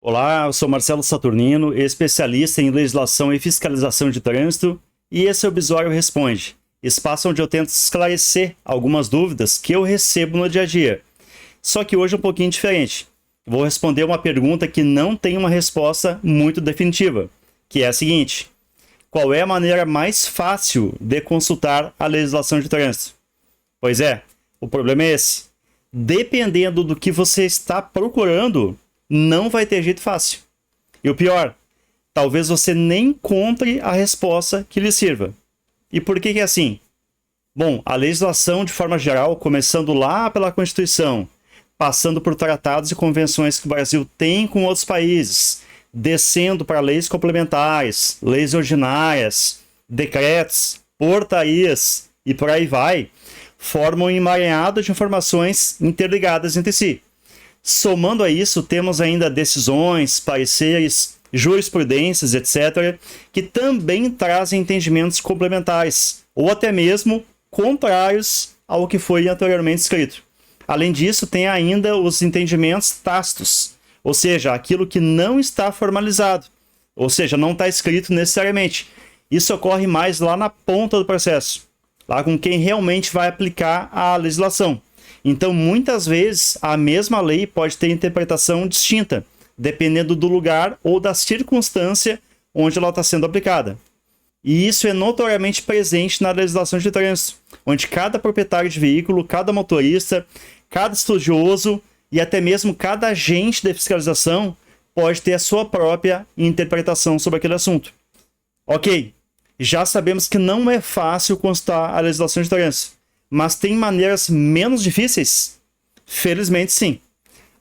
Olá, eu sou Marcelo Saturnino, especialista em legislação e fiscalização de trânsito, e esse é o Bisório Responde, espaço onde eu tento esclarecer algumas dúvidas que eu recebo no dia a dia. Só que hoje é um pouquinho diferente. Vou responder uma pergunta que não tem uma resposta muito definitiva, que é a seguinte: qual é a maneira mais fácil de consultar a legislação de trânsito? Pois é, o problema é esse. Dependendo do que você está procurando, não vai ter jeito fácil. E o pior, talvez você nem encontre a resposta que lhe sirva. E por que é assim? Bom, a legislação, de forma geral, começando lá pela Constituição, passando por tratados e convenções que o Brasil tem com outros países, descendo para leis complementares, leis ordinárias, decretos, portarias e por aí vai, formam um emaranhado de informações interligadas entre si. Somando a isso, temos ainda decisões, pareceres, jurisprudências, etc., que também trazem entendimentos complementares, ou até mesmo contrários ao que foi anteriormente escrito. Além disso, tem ainda os entendimentos tácitos, ou seja, aquilo que não está formalizado, ou seja, não está escrito necessariamente. Isso ocorre mais lá na ponta do processo, lá com quem realmente vai aplicar a legislação. Então, muitas vezes, a mesma lei pode ter interpretação distinta, dependendo do lugar ou da circunstância onde ela está sendo aplicada. E isso é notoriamente presente na legislação de trânsito, onde cada proprietário de veículo, cada motorista, cada estudioso e até mesmo cada agente de fiscalização pode ter a sua própria interpretação sobre aquele assunto. Ok, já sabemos que não é fácil consultar a legislação de trânsito, mas tem maneiras menos difíceis? Felizmente sim.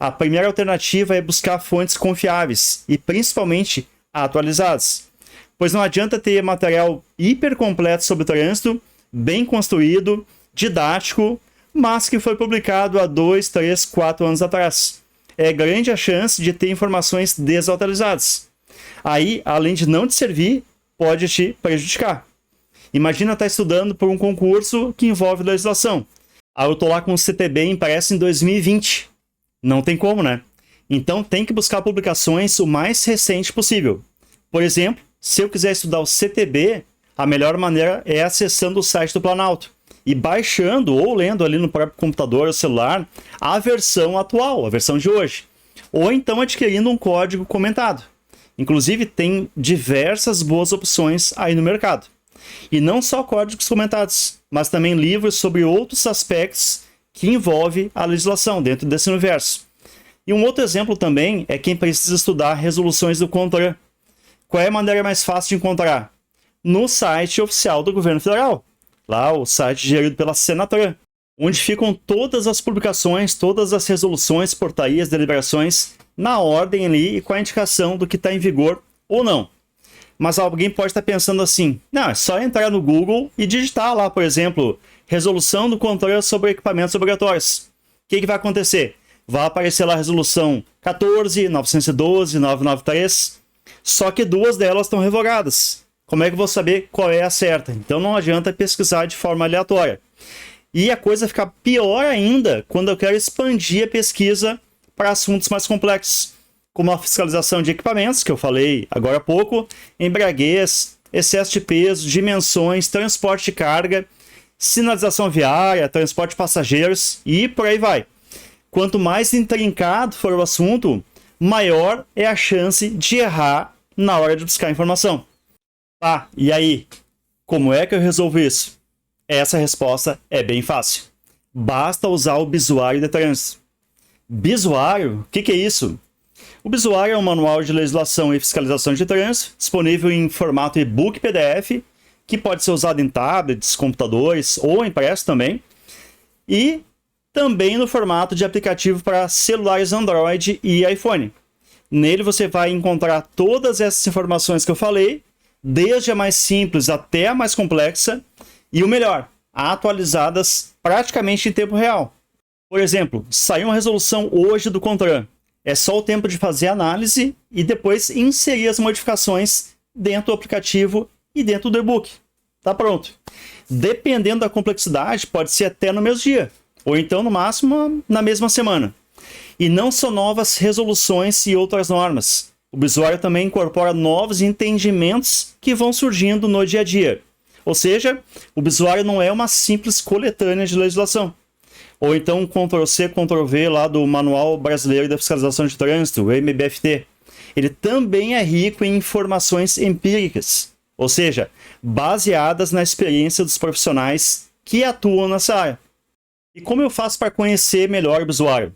A primeira alternativa é buscar fontes confiáveis e principalmente atualizadas, pois não adianta ter material hiper completo sobre trânsito, bem construído, didático, mas que foi publicado há 2, 3, 4 anos atrás. É grande a chance de ter informações desatualizadas. Aí, além de não te servir, pode te prejudicar. Imagina estar estudando por um concurso que envolve legislação. Aí eu tô lá com o CTB impresso em 2020. Não tem como, né? Então tem que buscar publicações o mais recente possível. Por exemplo, se eu quiser estudar o CTB, a melhor maneira é acessando o site do Planalto e baixando ou lendo ali no próprio computador ou celular a versão atual, a versão de hoje. Ou então adquirindo um código comentado. Inclusive tem diversas boas opções aí no mercado. E não só códigos comentados, mas também livros sobre outros aspectos que envolvem a legislação dentro desse universo. E um outro exemplo também é quem precisa estudar resoluções do CONTRAN. Qual é a maneira mais fácil de encontrar? No site oficial do governo federal. Lá, o site gerido pela Senatran, onde ficam todas as publicações, todas as resoluções, portarias, deliberações, na ordem ali e com a indicação do que está em vigor ou não. Mas alguém pode estar pensando assim: não, é só entrar no Google e digitar lá, por exemplo, resolução do CONTRAN sobre equipamentos obrigatórios. O que vai acontecer? Vai aparecer lá a resolução 14, 912, 993, só que duas delas estão revogadas. Como é que eu vou saber qual é a certa? Então não adianta pesquisar de forma aleatória. E a coisa fica pior ainda quando eu quero expandir a pesquisa para assuntos mais complexos, como a fiscalização de equipamentos, que eu falei agora há pouco, embriaguez, excesso de peso, dimensões, transporte de carga, sinalização viária, transporte de passageiros e por aí vai. Quanto mais intrincado for o assunto, maior é a chance de errar na hora de buscar informação. Tá, e aí? Como é que eu resolvo isso? Essa resposta é bem fácil. Basta usar o Bisuário de Trânsito. Bisuário? O que é isso? O Bisuário é um manual de legislação e fiscalização de trânsito, disponível em formato e-book PDF, que pode ser usado em tablets, computadores ou impresso também, e também no formato de aplicativo para celulares Android e iPhone. Nele você vai encontrar todas essas informações que eu falei, desde a mais simples até a mais complexa, e o melhor, atualizadas praticamente em tempo real. Por exemplo, saiu uma resolução hoje do CONTRAN. É só o tempo de fazer a análise e depois inserir as modificações dentro do aplicativo e dentro do e-book. Tá pronto. Dependendo da complexidade, pode ser até no mesmo dia, ou então no máximo na mesma semana. E não só novas resoluções e outras normas. O Bisuário também incorpora novos entendimentos que vão surgindo no dia a dia. Ou seja, o Bisuário não é uma simples coletânea de legislação. Ou então um Ctrl+C, Ctrl+V lá do Manual Brasileiro da Fiscalização de Trânsito, o MBFT. Ele também é rico em informações empíricas, ou seja, baseadas na experiência dos profissionais que atuam nessa área. E como eu faço para conhecer melhor o Bisuário?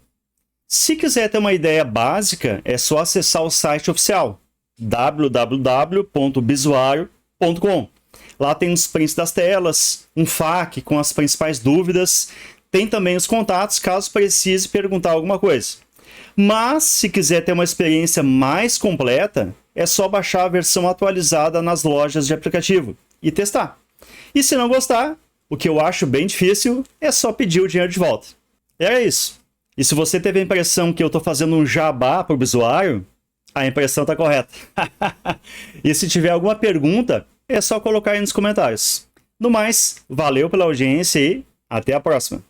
Se quiser ter uma ideia básica, é só acessar o site oficial www.bisuario.com. Lá tem os prints das telas, um FAQ com as principais dúvidas, tem também os contatos caso precise perguntar alguma coisa. Mas, se quiser ter uma experiência mais completa, é só baixar a versão atualizada nas lojas de aplicativo e testar. E se não gostar, o que eu acho bem difícil, é só pedir o dinheiro de volta. Era isso. E se você teve a impressão que eu estou fazendo um jabá para o Bisuário, a impressão está correta. E se tiver alguma pergunta, é só colocar aí nos comentários. No mais, valeu pela audiência e até a próxima.